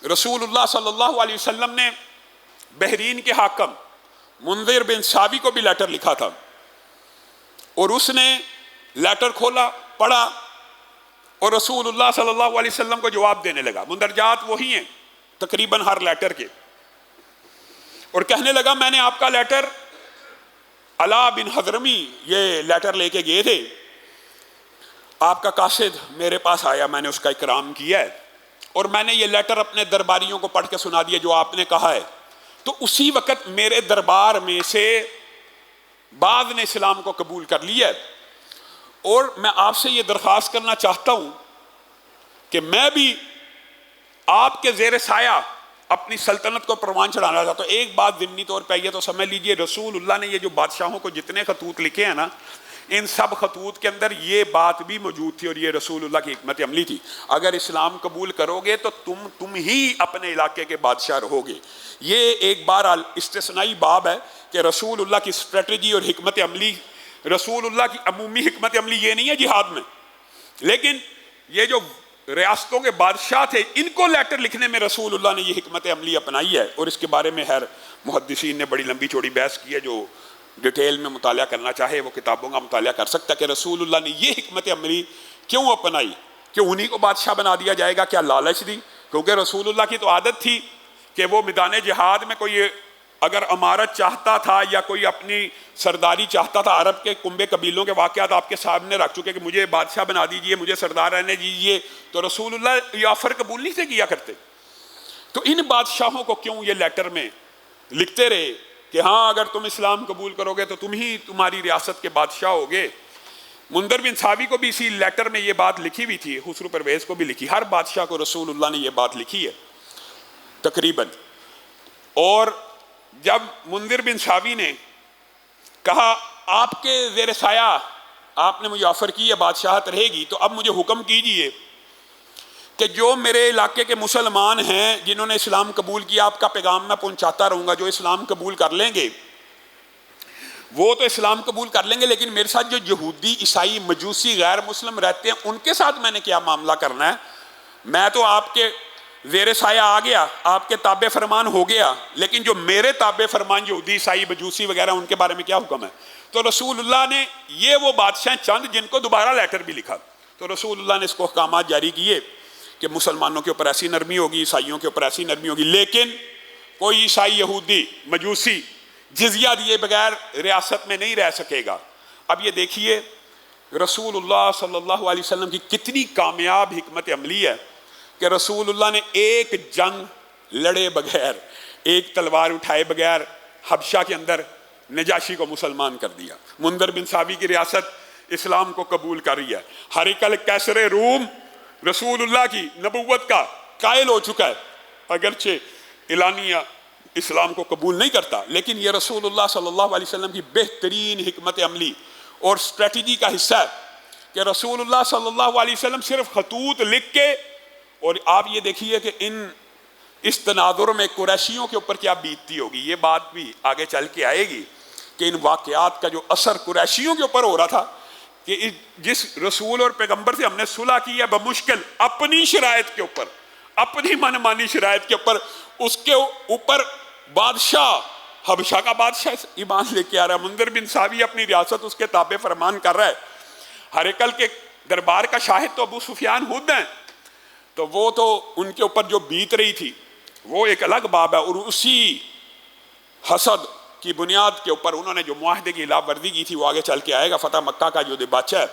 रसूलुल्लाह सल्लल्लाहु अलैहि वसल्लम ने बहरीन के हाकम मुंदिर बिन सावी को भी लेटर लिखा था, और उसने लेटर खोला, पढ़ा और रसूलुल्लाह सल्लल्लाहु अलैहि वसल्लम को जवाब देने लगा। मुंदरजात वही हैं तकरीबन हर लेटर के, और कहने लगा मैंने आपका लेटर, अला बिन हजरमी ये लेटर लेके गए थे, आपका कासिद मेरे पास आया, मैंने उसका इकराम किया है और मैंने ये लेटर अपने दरबारियों को पढ़ के सुना दिया जो आपने कहा है। तो उसी वक्त मेरे दरबार में से बाद ने इस्लाम को कबूल कर लिया है, और मैं आपसे ये दरख्वास्त करना चाहता हूँ कि मैं भी आपके ज़ेर साया अपनी सल्तनत को परवान चढ़ाना चाहता हूँ। एक बात ज़िम्नी तौर पर आई है तो समझ लीजिए, रसूलुल्लाह ने ये जो बादशाहों को जितने खतूत लिखे हैं ना, इन सब खतूत के अंदर ये बात भी मौजूद थी और ये रसूलुल्लाह की हिकमत अमली थी। अगर इस्लाम कबूल करोगे तो तुम ही अपने इलाके के बादशाह रहोगे। ये एक बार इस्तिस्नाई बाब है कि रसूलुल्लाह की स्ट्रेटजी और हिकमत अमली, रसूलुल्लाह की अमूमी हिकमत अमली ये नहीं है जिहाद में, लेकिन ये जो रियासतों के बादशाह थे इनको लेटर लिखने में रसूलुल्लाह ने ये हिकमत अमली अपनाई है। और इसके बारे में हर मुहद्दिसीन ने बड़ी लंबी चौड़ी बहस की है, जो डिटेल में मुताला करना चाहे वो किताबों का मुताला कर सकता है कि रसूलुल्लाह ने ये हिकमत अमली क्यों अपनाई कि उन्हीं को बादशाह बना दिया जाएगा। क्या लालच दी? क्योंकि रसूलुल्लाह की तो आदत थी कि वो मैदान जिहाद में कोई अगर अमारत चाहता था या कोई अपनी सरदारी चाहता था, अरब के कुंबे कबीलों के वाक़यात आपके सामने रख चुके कि मुझे बादशाह बना दीजिए, मुझे सरदार रहने दीजिए, तो रसूलुल्लाह ये ऑफ़र कबूल नहीं से किया करते। तो इन बादशाहों को क्यों ये लेटर में लिखते रहे कि हाँ अगर तुम इस्लाम कबूल करोगे तो तुम ही तुम्हारी रियासत के बादशाह होगे। मुंदर बिन सावी को भी इसी लेटर में ये बात लिखी हुई थी, खुसरो परवेज़ को भी लिखी, हर बादशाह को रसूलुल्लाह ने ये बात लिखी है तकरीबन। और जब मुंदिर बिन सावी ने कहा आपके ज़ेर साया आपने मुझे ऑफ़र की है बादशाहत रहेगी, तो अब मुझे हुक्म कीजिए कि जो मेरे इलाके के मुसलमान हैं जिन्होंने इस्लाम कबूल किया, आपका पैगाम मैं पहुंचाता रहूँगा। जो इस्लाम कबूल कर लेंगे वो तो इस्लाम कबूल कर लेंगे, लेकिन मेरे साथ जो यहूदी, ईसाई, मजूसी, गैर मुस्लिम रहते हैं उनके साथ मैंने क्या मामला करना है। मैं तो आपके ज़ेर साया आ गया, आपके ताबे फरमान हो गया, लेकिन जो मेरे ताबे फरमान यहूदी, ईसाई, मजूसी वगैरह उनके बारे में क्या हुक्म है। तो रसूलुल्लाह ने ये वो बादशाह चंद जिनको दोबारा लेटर भी लिखा, तो रसूलुल्लाह ने इसको अहकामात जारी किए कि मुसलमानों के ऊपर ऐसी नरमी होगी, ईसाइयों के ऊपर ऐसी नरमी होगी, लेकिन कोई ईसाई, यहूदी, मजूसी जिज़िया दिए बगैर रियासत में नहीं रह सकेगा। अब ये देखिए रसूलुल्लाह सल्लल्लाहु अलैहि वसल्लम की कितनी कामयाब हिकमत अमली है कि रसूलुल्लाह ने एक जंग लड़े बगैर, एक तलवार उठाए बगैर हबशा के अंदर नजाशी को मुसलमान कर दिया। मुंदर बिन सावी की रियासत इस्लाम को कबूल कर रही है। हरिकल कैसरे रूम रसूलुल्लाह की नबुव्वत का कायल हो चुका है, अगरचे इलानिया इस्लाम को कबूल नहीं करता, लेकिन ये रसूलुल्लाह सल्लल्लाहु अलैहि वसल्लम की बेहतरीन हिकमत अमली और स्ट्रेटजी का हिस्सा है कि रसूलुल्लाह सल्लल्लाहु अलैहि वसल्लम सिर्फ खतूत लिख के, और आप ये देखिए कि इस तनाजुर में कुरैशियों के ऊपर क्या बीतती होगी, ये बात भी आगे चल के आएगी कि इन वाक़यात का जो असर कुरैशियों के ऊपर हो रहा था कि जिस रसूल और पैगंबर से हमने सुलह की है बमुश्किल अपनी शराइत के ऊपर, अपनी मनमानी शराइत के ऊपर, उसके ऊपर बादशाह हबशा का बादशाह ईमान लेके आ रहा है। मुंदिर बिन सावी अपनी रियासत उसके ताबे फरमान कर रहा है। हरेकल के दरबार का शाहिद तो अबू सुफियान खुद हैं, तो वो तो उनके ऊपर जो बीत रही थी वो एक अलग बाब है। और उसी हसद की बुनियाद के ऊपर उन्होंने जो मुआहदे की खिलाफ वर्जी की थी वो आगे चल के आएगा। फतह मक्का का जो दिबाचा है